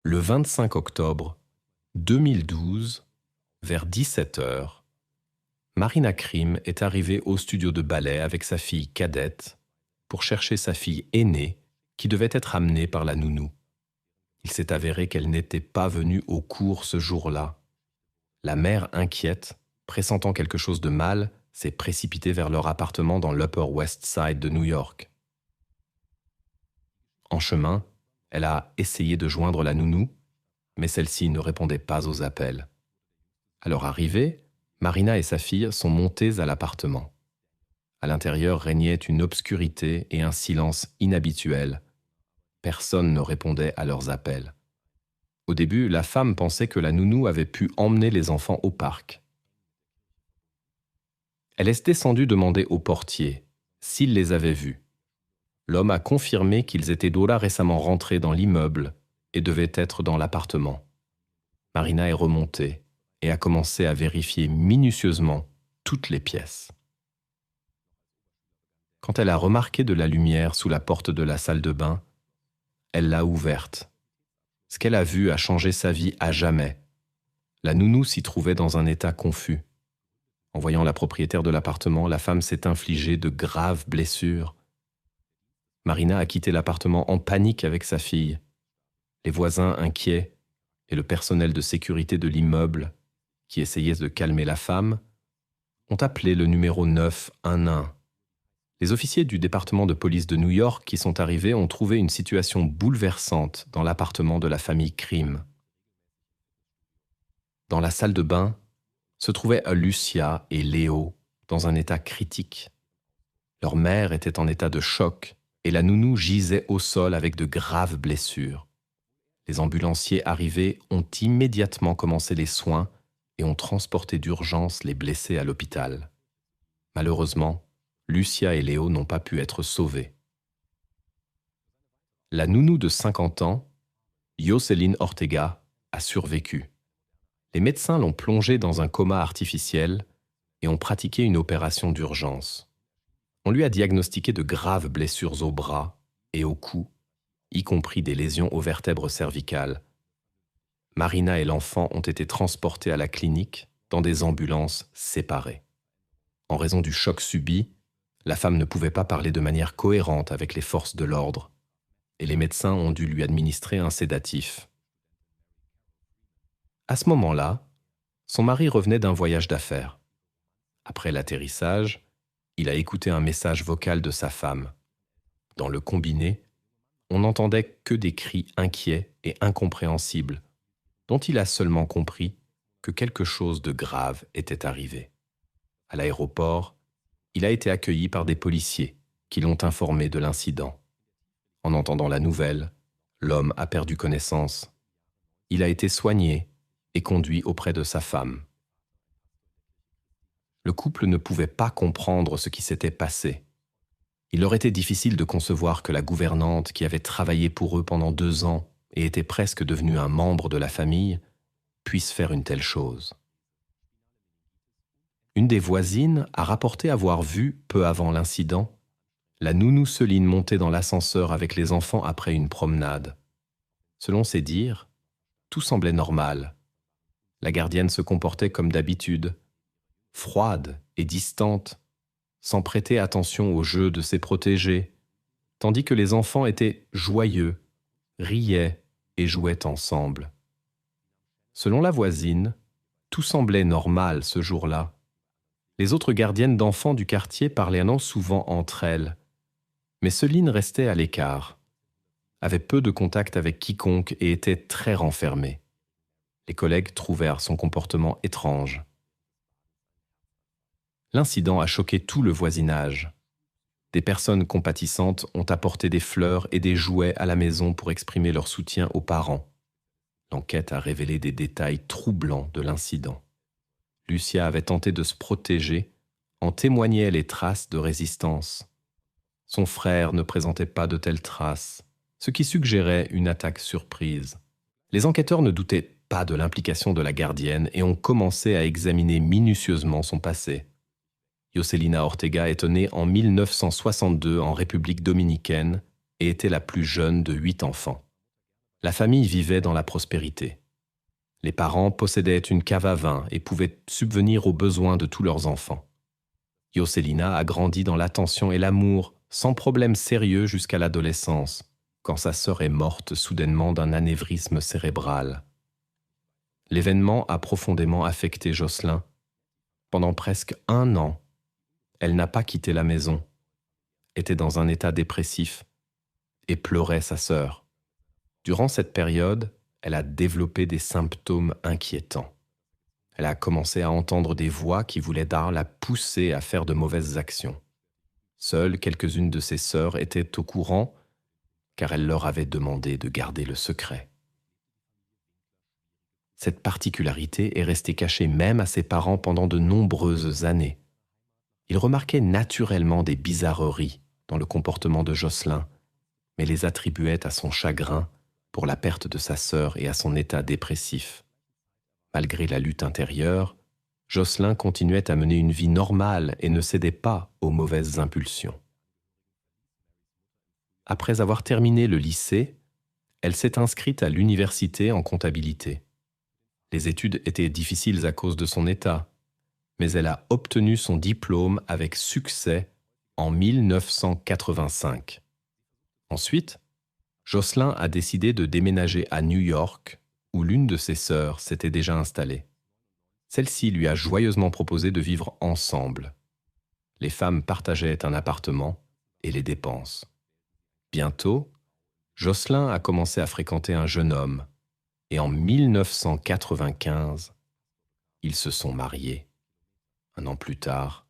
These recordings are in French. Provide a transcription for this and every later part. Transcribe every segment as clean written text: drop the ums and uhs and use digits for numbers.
Le 25 octobre 2012, vers 17 heures, Marina Krim est arrivée au studio de ballet avec sa fille cadette pour chercher sa fille aînée qui devait être amenée par la nounou. Il s'est avéré qu'elle n'était pas venue au cours ce jour-là. La mère, inquiète, pressentant quelque chose de mal, s'est précipitée vers leur appartement dans l'Upper West Side de New York. En chemin, elle a essayé de joindre la nounou, mais celle-ci ne répondait pas aux appels. À leur arrivée, Marina et sa fille sont montées à l'appartement. À l'intérieur régnait une obscurité et un silence inhabituels. Personne ne répondait à leurs appels. Au début, la femme pensait que la nounou avait pu emmener les enfants au parc. Elle est descendue demander au portier s'il les avait vus. L'homme a confirmé qu'ils étaient d'Ola récemment rentrés dans l'immeuble et devaient être dans l'appartement. Marina est remontée et a commencé à vérifier minutieusement toutes les pièces. Quand elle a remarqué de la lumière sous la porte de la salle de bain, elle l'a ouverte. Ce qu'elle a vu a changé sa vie à jamais. La nounou s'y trouvait dans un état confus. En voyant la propriétaire de l'appartement, la femme s'est infligée de graves blessures. Marina a quitté l'appartement en panique avec sa fille. Les voisins inquiets et le personnel de sécurité de l'immeuble, qui essayait de calmer la femme, ont appelé le numéro 911. Les officiers du département de police de New York qui sont arrivés ont trouvé une situation bouleversante dans l'appartement de la famille Krim. Dans la salle de bain se trouvaient Lucia et Léo dans un état critique. Leur mère était en état de choc et la nounou gisait au sol avec de graves blessures. Les ambulanciers arrivés ont immédiatement commencé les soins et ont transporté d'urgence les blessés à l'hôpital. Malheureusement, Lucia et Léo n'ont pas pu être sauvés. La nounou de 50 ans, Jocelyn Ortega, a survécu. Les médecins l'ont plongée dans un coma artificiel et ont pratiqué une opération d'urgence. On lui a diagnostiqué de graves blessures au bras et au cou, y compris des lésions aux vertèbres cervicales. Marina et l'enfant ont été transportés à la clinique dans des ambulances séparées. En raison du choc subi, la femme ne pouvait pas parler de manière cohérente avec les forces de l'ordre, et les médecins ont dû lui administrer un sédatif. À ce moment-là, son mari revenait d'un voyage d'affaires. Après l'atterrissage, il a écouté un message vocal de sa femme. Dans le combiné, on n'entendait que des cris inquiets et incompréhensibles, dont il a seulement compris que quelque chose de grave était arrivé. À l'aéroport, il a été accueilli par des policiers qui l'ont informé de l'incident. En entendant la nouvelle, l'homme a perdu connaissance. Il a été soigné et conduit auprès de sa femme. Le couple ne pouvait pas comprendre ce qui s'était passé. Il leur était difficile de concevoir que la gouvernante qui avait travaillé pour eux pendant 2 ans et était presque devenue un membre de la famille puisse faire une telle chose. Une des voisines a rapporté avoir vu, peu avant l'incident, la nounou Céline monter dans l'ascenseur avec les enfants après une promenade. Selon ses dires, tout semblait normal. La gardienne se comportait comme d'habitude, froide et distante, sans prêter attention au jeu de ses protégés, tandis que les enfants étaient joyeux, riaient et jouaient ensemble. Selon la voisine, tout semblait normal ce jour-là. Les autres gardiennes d'enfants du quartier parlaient souvent entre elles, mais Céline restait à l'écart, avait peu de contact avec quiconque et était très renfermée. Les collègues trouvèrent son comportement étrange. L'incident a choqué tout le voisinage. Des personnes compatissantes ont apporté des fleurs et des jouets à la maison pour exprimer leur soutien aux parents. L'enquête a révélé des détails troublants de l'incident. Lucia avait tenté de se protéger, en témoignaient les traces de résistance. Son frère ne présentait pas de telles traces, ce qui suggérait une attaque surprise. Les enquêteurs ne doutaient pas de l'implication de la gardienne et ont commencé à examiner minutieusement son passé. Jocelyn Ortega est née en 1962 en République dominicaine et était la plus jeune de 8 enfants. La famille vivait dans la prospérité. Les parents possédaient une cave à vin et pouvaient subvenir aux besoins de tous leurs enfants. Josselina a grandi dans l'attention et l'amour, sans problème sérieux jusqu'à l'adolescence, quand sa sœur est morte soudainement d'un anévrisme cérébral. L'événement a profondément affecté Jocelyn. Pendant presque 1 an, elle n'a pas quitté la maison, était dans un état dépressif et pleurait sa sœur. Durant cette période, elle a développé des symptômes inquiétants. Elle a commencé à entendre des voix qui voulaient la pousser à faire de mauvaises actions. Seules quelques-unes de ses sœurs étaient au courant, car elle leur avait demandé de garder le secret. Cette particularité est restée cachée même à ses parents pendant de nombreuses années. Ils remarquaient naturellement des bizarreries dans le comportement de Jocelyn, mais les attribuaient à son chagrin pour la perte de sa sœur et à son état dépressif. Malgré la lutte intérieure, Jocelyn continuait à mener une vie normale et ne cédait pas aux mauvaises impulsions. Après avoir terminé le lycée, elle s'est inscrite à l'université en comptabilité. Les études étaient difficiles à cause de son état, mais elle a obtenu son diplôme avec succès en 1985. Ensuite, Jocelyn a décidé de déménager à New York, où l'une de ses sœurs s'était déjà installée. Celle-ci lui a joyeusement proposé de vivre ensemble. Les femmes partageaient un appartement et les dépenses. Bientôt, Jocelyn a commencé à fréquenter un jeune homme, et en 1995, ils se sont mariés. 1 an plus tard,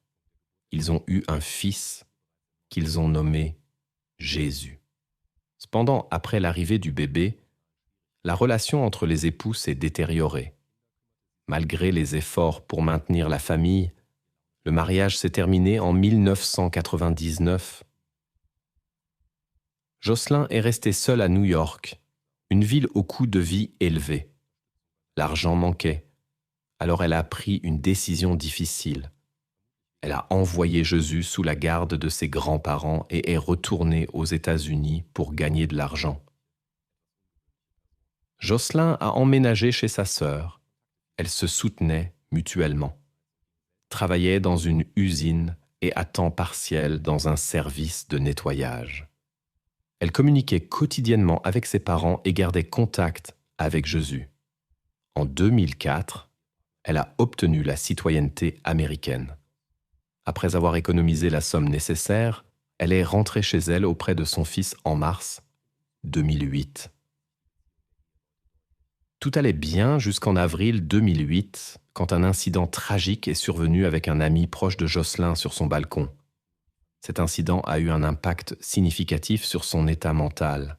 ils ont eu un fils qu'ils ont nommé Jésus. Cependant, après l'arrivée du bébé, la relation entre les époux s'est détériorée. Malgré les efforts pour maintenir la famille, le mariage s'est terminé en 1999. Jocelyn est resté seul à New York, une ville au coût de vie élevé. L'argent manquait, alors elle a pris une décision difficile. Elle a envoyé Jésus sous la garde de ses grands-parents et est retournée aux États-Unis pour gagner de l'argent. Jocelyn a emménagé chez sa sœur. Elles se soutenaient mutuellement, travaillaient dans une usine et à temps partiel dans un service de nettoyage. Elle communiquait quotidiennement avec ses parents et gardait contact avec Jésus. En 2004, elle a obtenu la citoyenneté américaine. Après avoir économisé la somme nécessaire, elle est rentrée chez elle auprès de son fils en mars 2008. Tout allait bien jusqu'en avril 2008, quand un incident tragique est survenu avec un ami proche de Jocelyn sur son balcon. Cet incident a eu un impact significatif sur son état mental.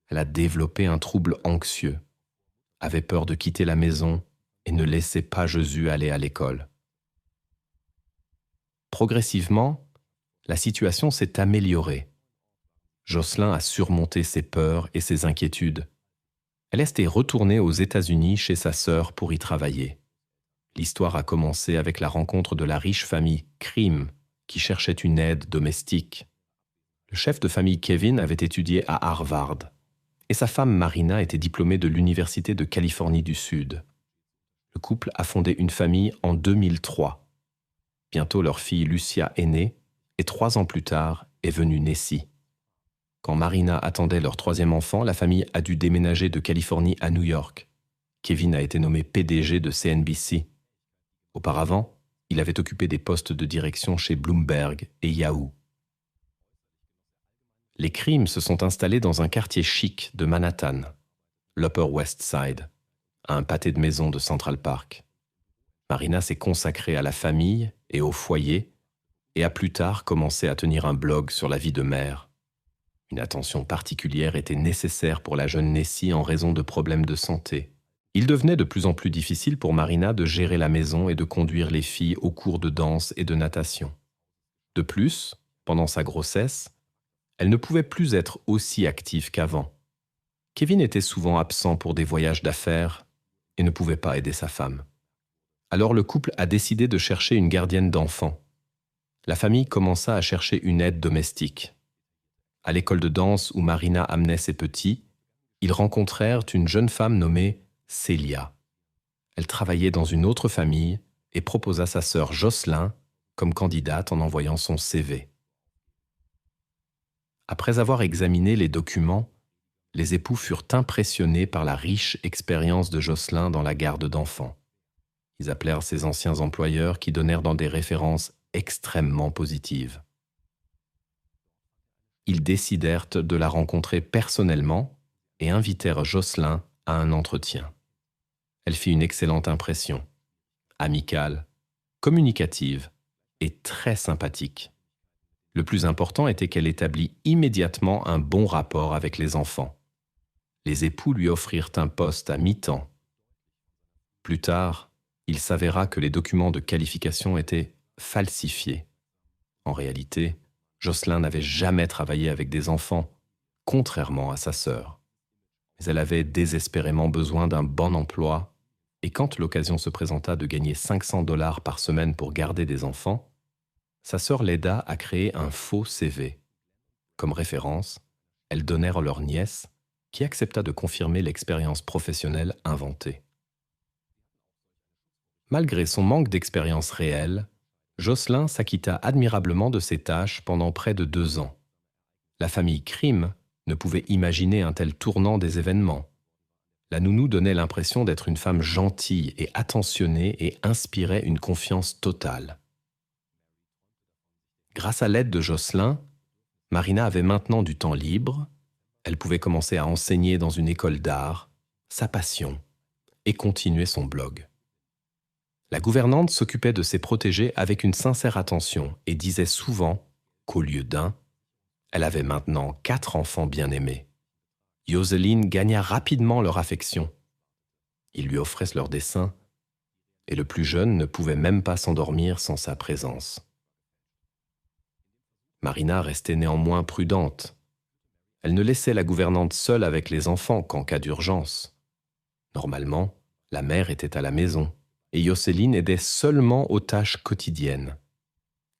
Elle a développé un trouble anxieux, avait peur de quitter la maison et ne laissait pas Jésus aller à l'école. Progressivement, la situation s'est améliorée. Jocelyn a surmonté ses peurs et ses inquiétudes. Elle est retournée aux États-Unis chez sa sœur pour y travailler. L'histoire a commencé avec la rencontre de la riche famille Krim, qui cherchait une aide domestique. Le chef de famille Kevin avait étudié à Harvard, et sa femme Marina était diplômée de l'Université de Californie du Sud. Le couple a fondé une famille en 2003. Bientôt leur fille Lucia est née, et 3 ans plus tard est venue Nessie. Quand Marina attendait leur 3e enfant, la famille a dû déménager de Californie à New York. Kevin a été nommé PDG de CNBC. Auparavant, il avait occupé des postes de direction chez Bloomberg et Yahoo. Les Krim se sont installés dans un quartier chic de Manhattan, l'Upper West Side, à un pâté de maison de Central Park. Marina s'est consacrée à la famille et au foyer et a plus tard commencé à tenir un blog sur la vie de mère. Une attention particulière était nécessaire pour la jeune Nessie en raison de problèmes de santé. Il devenait de plus en plus difficile pour Marina de gérer la maison et de conduire les filles aux cours de danse et de natation. De plus, pendant sa grossesse, elle ne pouvait plus être aussi active qu'avant. Kevin était souvent absent pour des voyages d'affaires et ne pouvait pas aider sa femme. Alors le couple a décidé de chercher une gardienne d'enfants. La famille commença à chercher une aide domestique. À l'école de danse où Marina amenait ses petits, Ils rencontrèrent une jeune femme nommée Célia. Elle travaillait dans une autre famille et proposa sa sœur Jocelyn comme candidate en envoyant son CV. Après avoir examiné les documents, les époux furent impressionnés par la riche expérience de Jocelyn dans la garde d'enfants. Ils appelèrent ses anciens employeurs qui donnèrent dans des références extrêmement positives. Ils décidèrent de la rencontrer personnellement et invitèrent Jocelyn à un entretien. Elle fit une excellente impression, amicale, communicative et très sympathique. Le plus important était qu'elle établit immédiatement un bon rapport avec les enfants. Les époux lui offrirent un poste à mi-temps. Plus tard, il s'avéra que les documents de qualification étaient falsifiés. En réalité, Jocelyn n'avait jamais travaillé avec des enfants, contrairement à sa sœur. Mais elle avait désespérément besoin d'un bon emploi, et quand l'occasion se présenta de gagner 500 $ par semaine pour garder des enfants, sa sœur l'aida à créer un faux CV. Comme référence, elles donnèrent leur nièce, qui accepta de confirmer l'expérience professionnelle inventée. Malgré son manque d'expérience réelle, Jocelyn s'acquitta admirablement de ses tâches pendant près de 2 ans. La famille Krim ne pouvait imaginer un tel tournant des événements. La nounou donnait l'impression d'être une femme gentille et attentionnée et inspirait une confiance totale. Grâce à l'aide de Jocelyn, Marina avait maintenant du temps libre, elle pouvait commencer à enseigner dans une école d'art, sa passion, et continuer son blog. La gouvernante s'occupait de ses protégés avec une sincère attention et disait souvent qu'au lieu d'un, elle avait maintenant 4 enfants bien-aimés. Joseline gagna rapidement leur affection. Ils lui offraient leurs dessins, et le plus jeune ne pouvait même pas s'endormir sans sa présence. Marina restait néanmoins prudente. Elle ne laissait la gouvernante seule avec les enfants qu'en cas d'urgence. Normalement, la mère était à la maison, et Joseline aidait seulement aux tâches quotidiennes.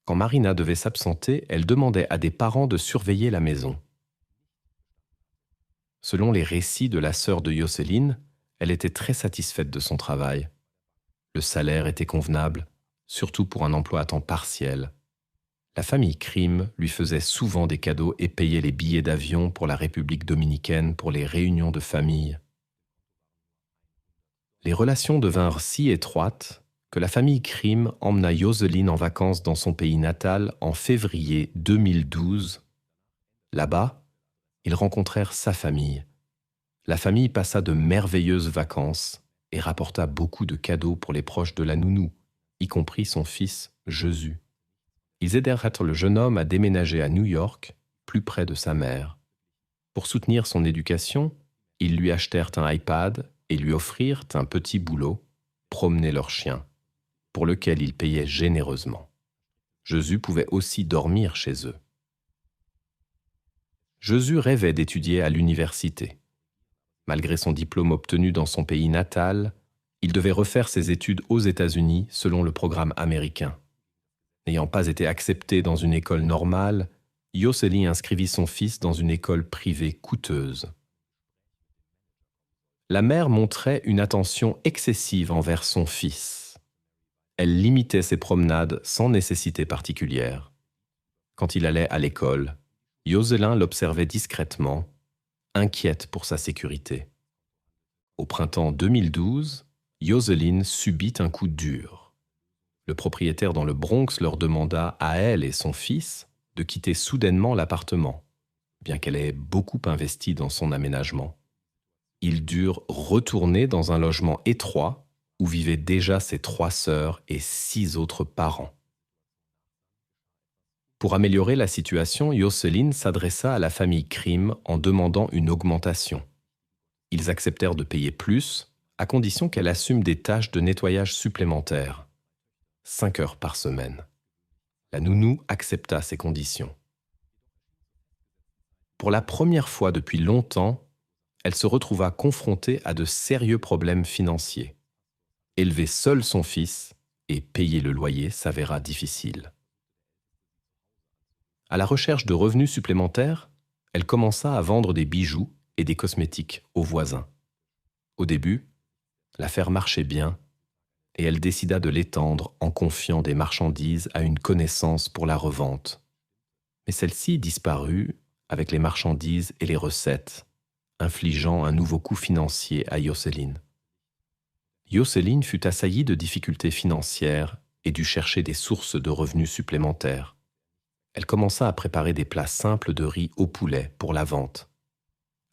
Quand Marina devait s'absenter, elle demandait à des parents de surveiller la maison. Selon les récits de la sœur de Joseline, elle était très satisfaite de son travail. Le salaire était convenable, surtout pour un emploi à temps partiel. La famille Krim lui faisait souvent des cadeaux et payait les billets d'avion pour la République dominicaine pour les réunions de famille. Les relations devinrent si étroites que la famille Krim emmena Joseline en vacances dans son pays natal en février 2012. Là-bas, ils rencontrèrent sa famille. La famille passa de merveilleuses vacances et rapporta beaucoup de cadeaux pour les proches de la nounou, y compris son fils Jésus. Ils aidèrent le jeune homme à déménager à New York, plus près de sa mère. Pour soutenir son éducation, ils lui achetèrent un iPad et lui offrirent un petit boulot, promener leur chien, pour lequel il payait généreusement. Jésus pouvait aussi dormir chez eux. Jésus rêvait d'étudier à l'université. Malgré son diplôme obtenu dans son pays natal, il devait refaire ses études aux États-Unis selon le programme américain. N'ayant pas été accepté dans une école normale, Joseline inscrivit son fils dans une école privée coûteuse. La mère montrait une attention excessive envers son fils. Elle limitait ses promenades sans nécessité particulière. Quand il allait à l'école, Joseline l'observait discrètement, inquiète pour sa sécurité. Au printemps 2012, Joseline subit un coup dur. Le propriétaire dans le Bronx leur demanda à elle et son fils de quitter soudainement l'appartement, bien qu'elle ait beaucoup investi dans son aménagement. Ils durent retourner dans un logement étroit où vivaient déjà ses 3 sœurs et 6 autres parents. Pour améliorer la situation, Joseline s'adressa à la famille Krim en demandant une augmentation. Ils acceptèrent de payer plus, à condition qu'elle assume des tâches de nettoyage supplémentaires. 5 heures par semaine. La nounou accepta ces conditions. Pour la première fois depuis longtemps, elle se retrouva confrontée à de sérieux problèmes financiers. Élever seule son fils et payer le loyer s'avéra difficile. À la recherche de revenus supplémentaires, elle commença à vendre des bijoux et des cosmétiques aux voisins. Au début, l'affaire marchait bien et elle décida de l'étendre en confiant des marchandises à une connaissance pour la revente. Mais celle-ci disparut avec les marchandises et les recettes, infligeant un nouveau coup financier à Jocelyne. Jocelyne fut assaillie de difficultés financières et dut chercher des sources de revenus supplémentaires. Elle commença à préparer des plats simples de riz au poulet pour la vente.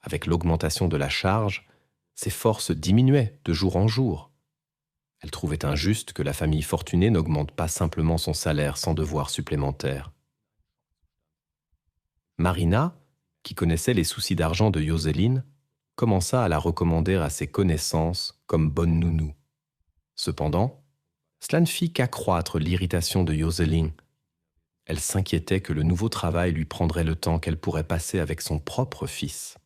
Avec l'augmentation de la charge, ses forces diminuaient de jour en jour. Elle trouvait injuste que la famille fortunée n'augmente pas simplement son salaire sans devoir supplémentaire. Marina, qui connaissait les soucis d'argent de Jocelyne, commença à la recommander à ses connaissances comme bonne nounou. Cependant, cela ne fit qu'accroître l'irritation de Jocelyne. Elle s'inquiétait que le nouveau travail lui prendrait le temps qu'elle pourrait passer avec son propre fils.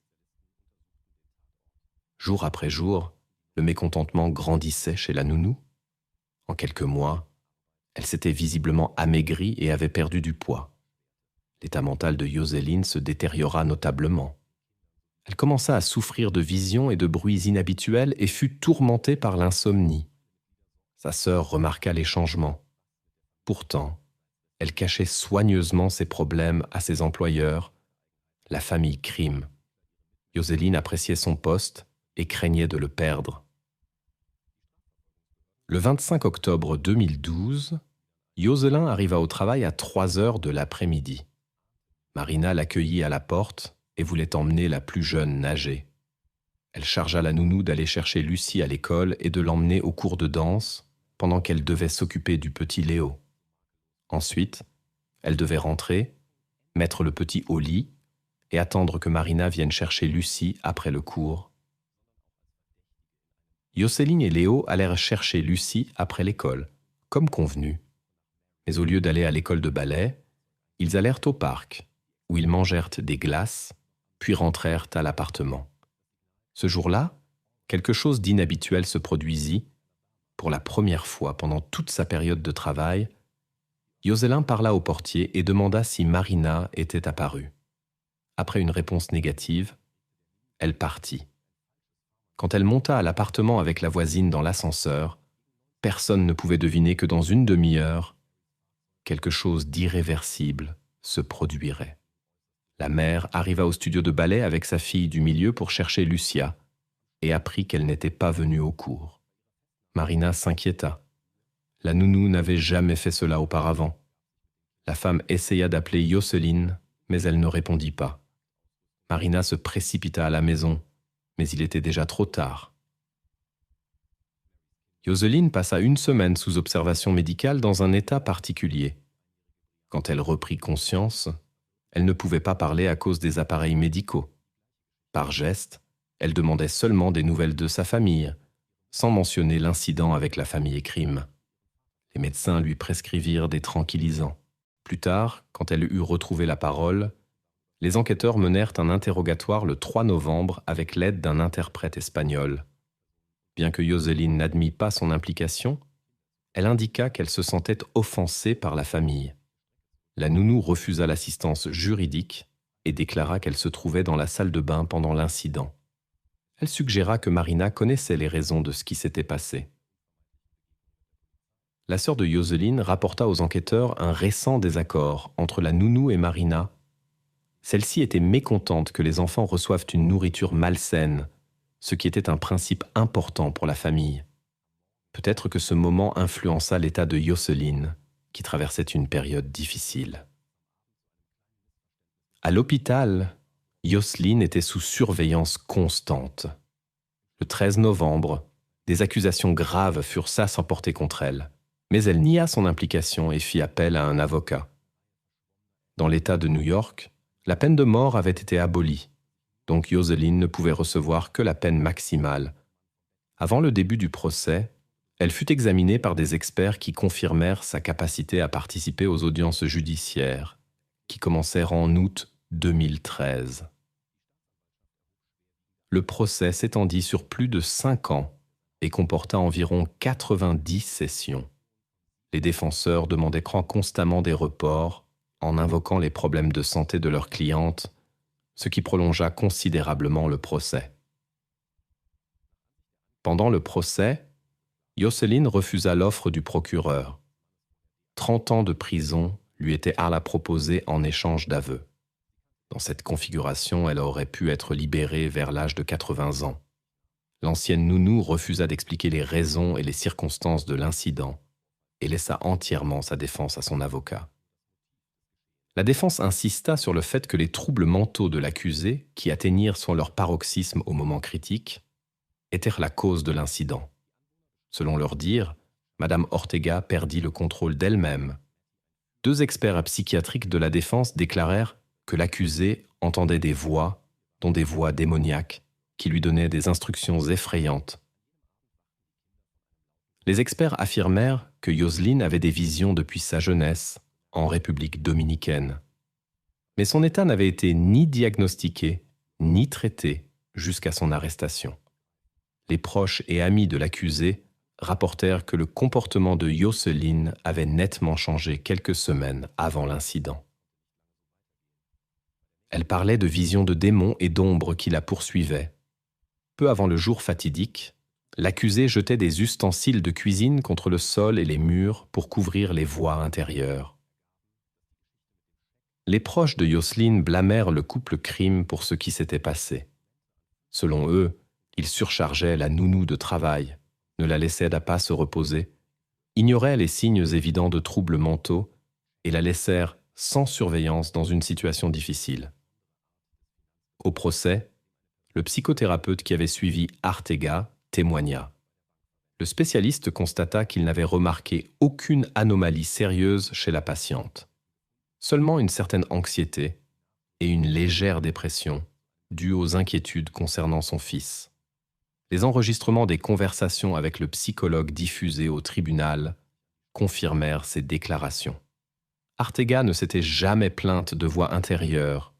Jour après jour, le mécontentement grandissait chez la nounou. En quelques mois, elle s'était visiblement amaigrie et avait perdu du poids. L'état mental de Jocelyne se détériora notablement. Elle commença à souffrir de visions et de bruits inhabituels et fut tourmentée par l'insomnie. Sa sœur remarqua les changements. Pourtant, elle cachait soigneusement ses problèmes à ses employeurs, la famille Krim. Jocelyne appréciait son poste et craignait de le perdre. Le 25 octobre 2012, Jocelyne arriva au travail à 3 heures de l'après-midi. Marina l'accueillit à la porte et voulait emmener la plus jeune nager. Elle chargea la nounou d'aller chercher Lucie à l'école et de l'emmener au cours de danse pendant qu'elle devait s'occuper du petit Léo. Ensuite, elle devait rentrer, mettre le petit au lit et attendre que Marina vienne chercher Lucie après le cours. Jocelyne et Léo allèrent chercher Lucie après l'école, comme convenu. Mais au lieu d'aller à l'école de ballet, ils allèrent au parc, où ils mangèrent des glaces, puis rentrèrent à l'appartement. Ce jour-là, quelque chose d'inhabituel se produisit. Pour la première fois pendant toute sa période de travail, Jocelyne parla au portier et demanda si Marina était apparue. Après une réponse négative, elle partit. Quand elle monta à l'appartement avec la voisine dans l'ascenseur, personne ne pouvait deviner que dans une demi-heure, quelque chose d'irréversible se produirait. La mère arriva au studio de ballet avec sa fille du milieu pour chercher Lucia et apprit qu'elle n'était pas venue au cours. Marina s'inquiéta. La nounou n'avait jamais fait cela auparavant. La femme essaya d'appeler Jocelyne, mais elle ne répondit pas. Marina se précipita à la maison, mais il était déjà trop tard. Jocelyne passa 1 semaine sous observation médicale dans un état particulier. Quand elle reprit conscience, elle ne pouvait pas parler à cause des appareils médicaux. Par geste, elle demandait seulement des nouvelles de sa famille, sans mentionner l'incident avec la famille Krim. Les médecins lui prescrivirent des tranquillisants. Plus tard, quand elle eut retrouvé la parole, les enquêteurs menèrent un interrogatoire le 3 novembre avec l'aide d'un interprète espagnol. Bien que Jocelyne n'admît pas son implication, elle indiqua qu'elle se sentait offensée par la famille. La nounou refusa l'assistance juridique et déclara qu'elle se trouvait dans la salle de bain pendant l'incident. Elle suggéra que Marina connaissait les raisons de ce qui s'était passé. La sœur de Jocelyne rapporta aux enquêteurs un récent désaccord entre la nounou et Marina. Celle-ci était mécontente que les enfants reçoivent une nourriture malsaine, ce qui était un principe important pour la famille. Peut-être que ce moment influença l'état de Jocelyne, qui traversait une période difficile. À l'hôpital, Jocelyne était sous surveillance constante. Le 13 novembre, des accusations graves furent portées contre elle, mais elle nia son implication et fit appel à un avocat. Dans l'État de New York, la peine de mort avait été abolie, donc Jocelyne ne pouvait recevoir que la peine maximale. Avant le début du procès, elle fut examinée par des experts qui confirmèrent sa capacité à participer aux audiences judiciaires, qui commencèrent en août 2013. Le procès s'étendit sur plus de 5 ans et comporta environ 90 sessions. Les défenseurs demandaient constamment des reports en invoquant les problèmes de santé de leurs clientes, ce qui prolongea considérablement le procès. Pendant le procès, Josselin refusa l'offre du procureur. 30 ans de prison lui étaient proposés en échange d'aveux. Dans cette configuration, elle aurait pu être libérée vers l'âge de 80 ans. L'ancienne nounou refusa d'expliquer les raisons et les circonstances de l'incident et laissa entièrement sa défense à son avocat. La défense insista sur le fait que les troubles mentaux de l'accusé, qui atteignirent sur leur paroxysme au moment critique, étaient la cause de l'incident. Selon leur dire, Madame Ortega perdit le contrôle d'elle-même. 2 experts psychiatriques de la défense déclarèrent que l'accusé entendait des voix, dont des voix démoniaques, qui lui donnaient des instructions effrayantes. Les experts affirmèrent que Josselin avait des visions depuis sa jeunesse, en République dominicaine. Mais son état n'avait été ni diagnostiqué, ni traité jusqu'à son arrestation. Les proches et amis de l'accusé rapportèrent que le comportement de Josselin avait nettement changé quelques semaines avant l'incident. Elle parlait de visions de démons et d'ombres qui la poursuivaient. Peu avant le jour fatidique, l'accusé jetait des ustensiles de cuisine contre le sol et les murs pour couvrir les voies intérieures. Les proches de Josselin blâmèrent le couple crime pour ce qui s'était passé. Selon eux, ils surchargeaient la nounou de travail, ne la laissaient pas se reposer, ignoraient les signes évidents de troubles mentaux et la laissèrent sans surveillance dans une situation difficile. Au procès, le psychothérapeute qui avait suivi Arteaga témoigna. Le spécialiste constata qu'il n'avait remarqué aucune anomalie sérieuse chez la patiente. Seulement une certaine anxiété et une légère dépression due aux inquiétudes concernant son fils. Les enregistrements des conversations avec le psychologue diffusés au tribunal confirmèrent ces déclarations. Arteaga ne s'était jamais plainte de voix intérieure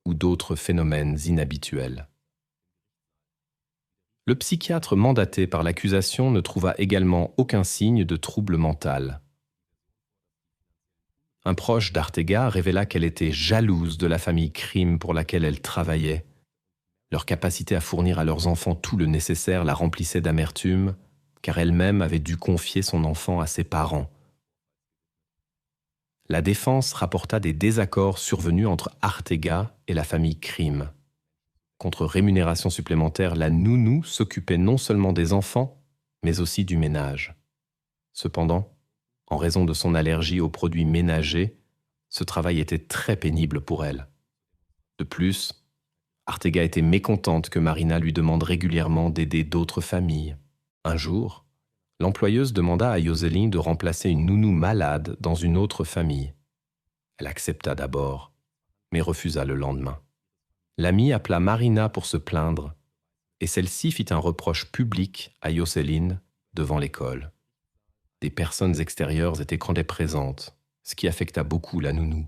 ou d'autres phénomènes inhabituels. Le psychiatre mandaté par l'accusation ne trouva également aucun signe de trouble mental. Un proche d'Arteaga révéla qu'elle était jalouse de la famille crime pour laquelle elle travaillait. Leur capacité à fournir à leurs enfants tout le nécessaire la remplissait d'amertume, car elle-même avait dû confier son enfant à ses parents. La défense rapporta des désaccords survenus entre Arteaga et la famille crime. Contre rémunération supplémentaire, la nounou s'occupait non seulement des enfants, mais aussi du ménage. Cependant, en raison de son allergie aux produits ménagers, ce travail était très pénible pour elle. De plus, Arteaga était mécontente que Marina lui demande régulièrement d'aider d'autres familles. Un jour, l'employeuse demanda à Josselin de remplacer une nounou malade dans une autre famille. Elle accepta d'abord, mais refusa le lendemain. L'amie appela Marina pour se plaindre, et celle-ci fit un reproche public à Josselin devant l'école. Des personnes extérieures étaient présentes, ce qui affecta beaucoup la nounou.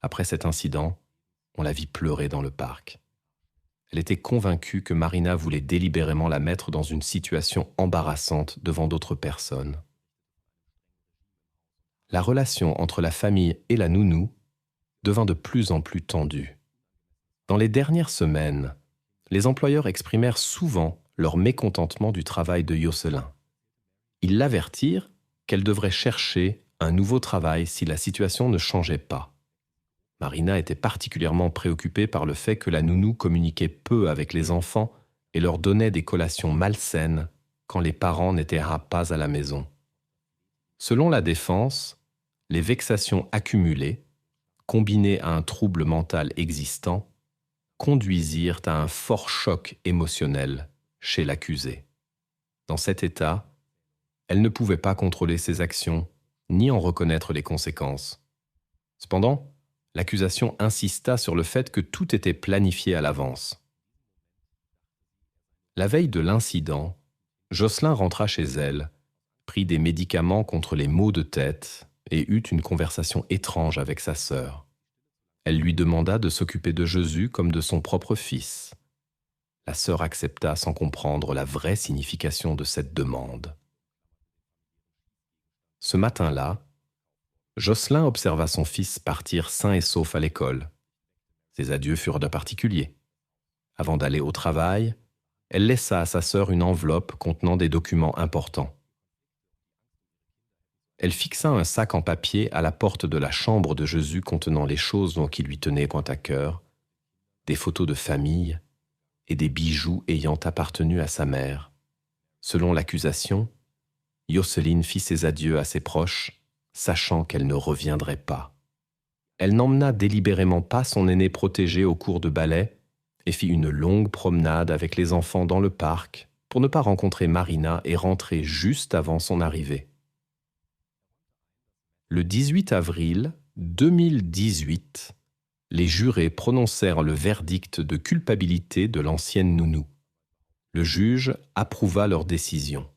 Après cet incident, on la vit pleurer dans le parc. Elle était convaincue que Marina voulait délibérément la mettre dans une situation embarrassante devant d'autres personnes. La relation entre la famille et la nounou devint de plus en plus tendue. Dans les dernières semaines, les employeurs exprimèrent souvent leur mécontentement du travail de Josselin. Ils l'avertirent qu'elle devrait chercher un nouveau travail si la situation ne changeait pas. Marina était particulièrement préoccupée par le fait que la nounou communiquait peu avec les enfants et leur donnait des collations malsaines quand les parents n'étaient pas à la maison. Selon la défense, les vexations accumulées, combinées à un trouble mental existant, conduisirent à un fort choc émotionnel chez l'accusée. Dans cet état, elle ne pouvait pas contrôler ses actions, ni en reconnaître les conséquences. Cependant, l'accusation insista sur le fait que tout était planifié à l'avance. La veille de l'incident, Josselin rentra chez elle, prit des médicaments contre les maux de tête et eut une conversation étrange avec sa sœur. Elle lui demanda de s'occuper de Josu comme de son propre fils. La sœur accepta sans comprendre la vraie signification de cette demande. Ce matin-là, Josselin observa son fils partir sain et sauf à l'école. Ses adieux furent de particulier. Avant d'aller au travail, elle laissa à sa sœur une enveloppe contenant des documents importants. Elle fixa un sac en papier à la porte de la chambre de Jésus contenant les choses dont il lui tenait point à cœur, des photos de famille et des bijoux ayant appartenu à sa mère. Selon l'accusation, Jocelyne fit ses adieux à ses proches, sachant qu'elle ne reviendrait pas. Elle n'emmena délibérément pas son aîné protégé au cours de ballet et fit une longue promenade avec les enfants dans le parc pour ne pas rencontrer Marina et rentrer juste avant son arrivée. Le 18 avril 2018, les jurés prononcèrent le verdict de culpabilité de l'ancienne nounou. Le juge approuva leur décision.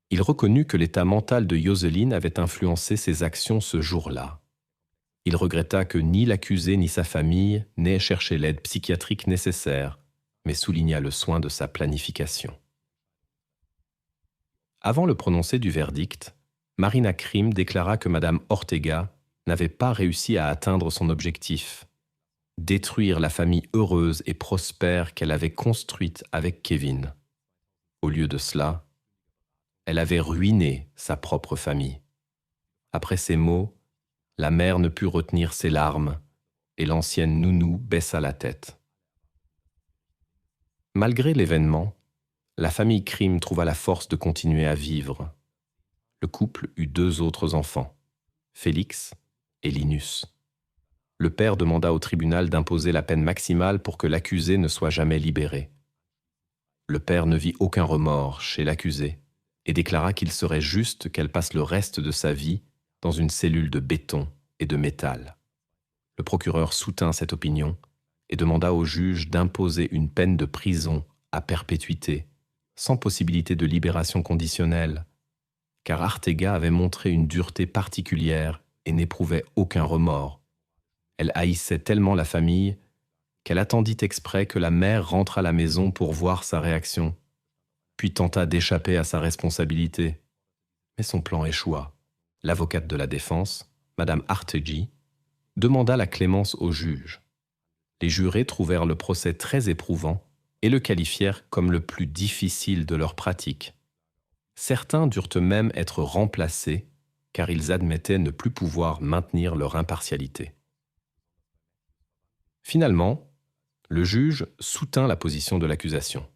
Il reconnut que l'état mental de Jocelyne avait influencé ses actions ce jour-là. Il regretta que ni l'accusé ni sa famille n'aient cherché l'aide psychiatrique nécessaire, mais souligna le soin de sa planification. Avant le prononcé du verdict, Marina Krim déclara que Madame Ortega n'avait pas réussi à atteindre son objectif, détruire la famille heureuse et prospère qu'elle avait construite avec Kevin. Au lieu de cela, elle avait ruiné sa propre famille. Après ces mots, la mère ne put retenir ses larmes et l'ancienne nounou baissa la tête. Malgré l'événement, la famille Krim trouva la force de continuer à vivre. Le couple eut 2 autres enfants, Félix et Linus. Le père demanda au tribunal d'imposer la peine maximale pour que l'accusé ne soit jamais libéré. Le père ne vit aucun remords chez l'accusé et déclara qu'il serait juste qu'elle passe le reste de sa vie dans une cellule de béton et de métal. Le procureur soutint cette opinion et demanda au juge d'imposer une peine de prison à perpétuité, sans possibilité de libération conditionnelle, car Ortega avait montré une dureté particulière et n'éprouvait aucun remords. Elle haïssait tellement la famille qu'elle attendit exprès que la mère rentre à la maison pour voir sa réaction, puis tenta d'échapper à sa responsabilité. Mais son plan échoua. L'avocate de la défense, Madame Artegui, demanda la clémence au juge. Les jurés trouvèrent le procès très éprouvant et le qualifièrent comme le plus difficile de leur pratique. Certains durent même être remplacés car ils admettaient ne plus pouvoir maintenir leur impartialité. Finalement, le juge soutint la position de l'accusation.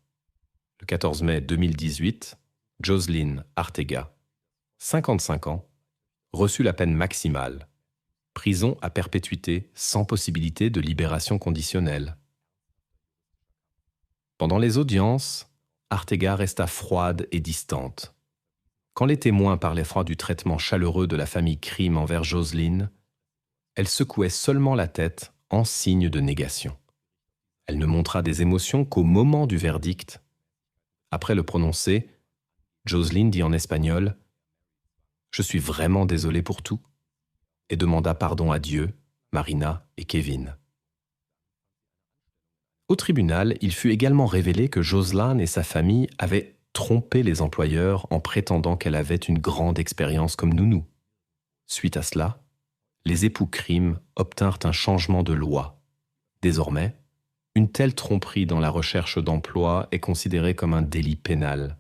Le 14 mai 2018, Jocelyne Ortega, 55 ans, reçut la peine maximale, prison à perpétuité sans possibilité de libération conditionnelle. Pendant les audiences, Ortega resta froide et distante. Quand les témoins parlaient froid du traitement chaleureux de la famille Krim envers Jocelyne, elle secouait seulement la tête en signe de négation. Elle ne montra des émotions qu'au moment du verdict. Après le prononcé, Jocelyne dit en espagnol « Je suis vraiment désolée pour tout » et demanda pardon à Dieu, Marina et Kevin. Au tribunal, il fut également révélé que Jocelyne et sa famille avaient trompé les employeurs en prétendant qu'elle avait une grande expérience comme nounou. Suite à cela, les époux Krim obtinrent un changement de loi. Désormais, une telle tromperie dans la recherche d'emploi est considérée comme un délit pénal.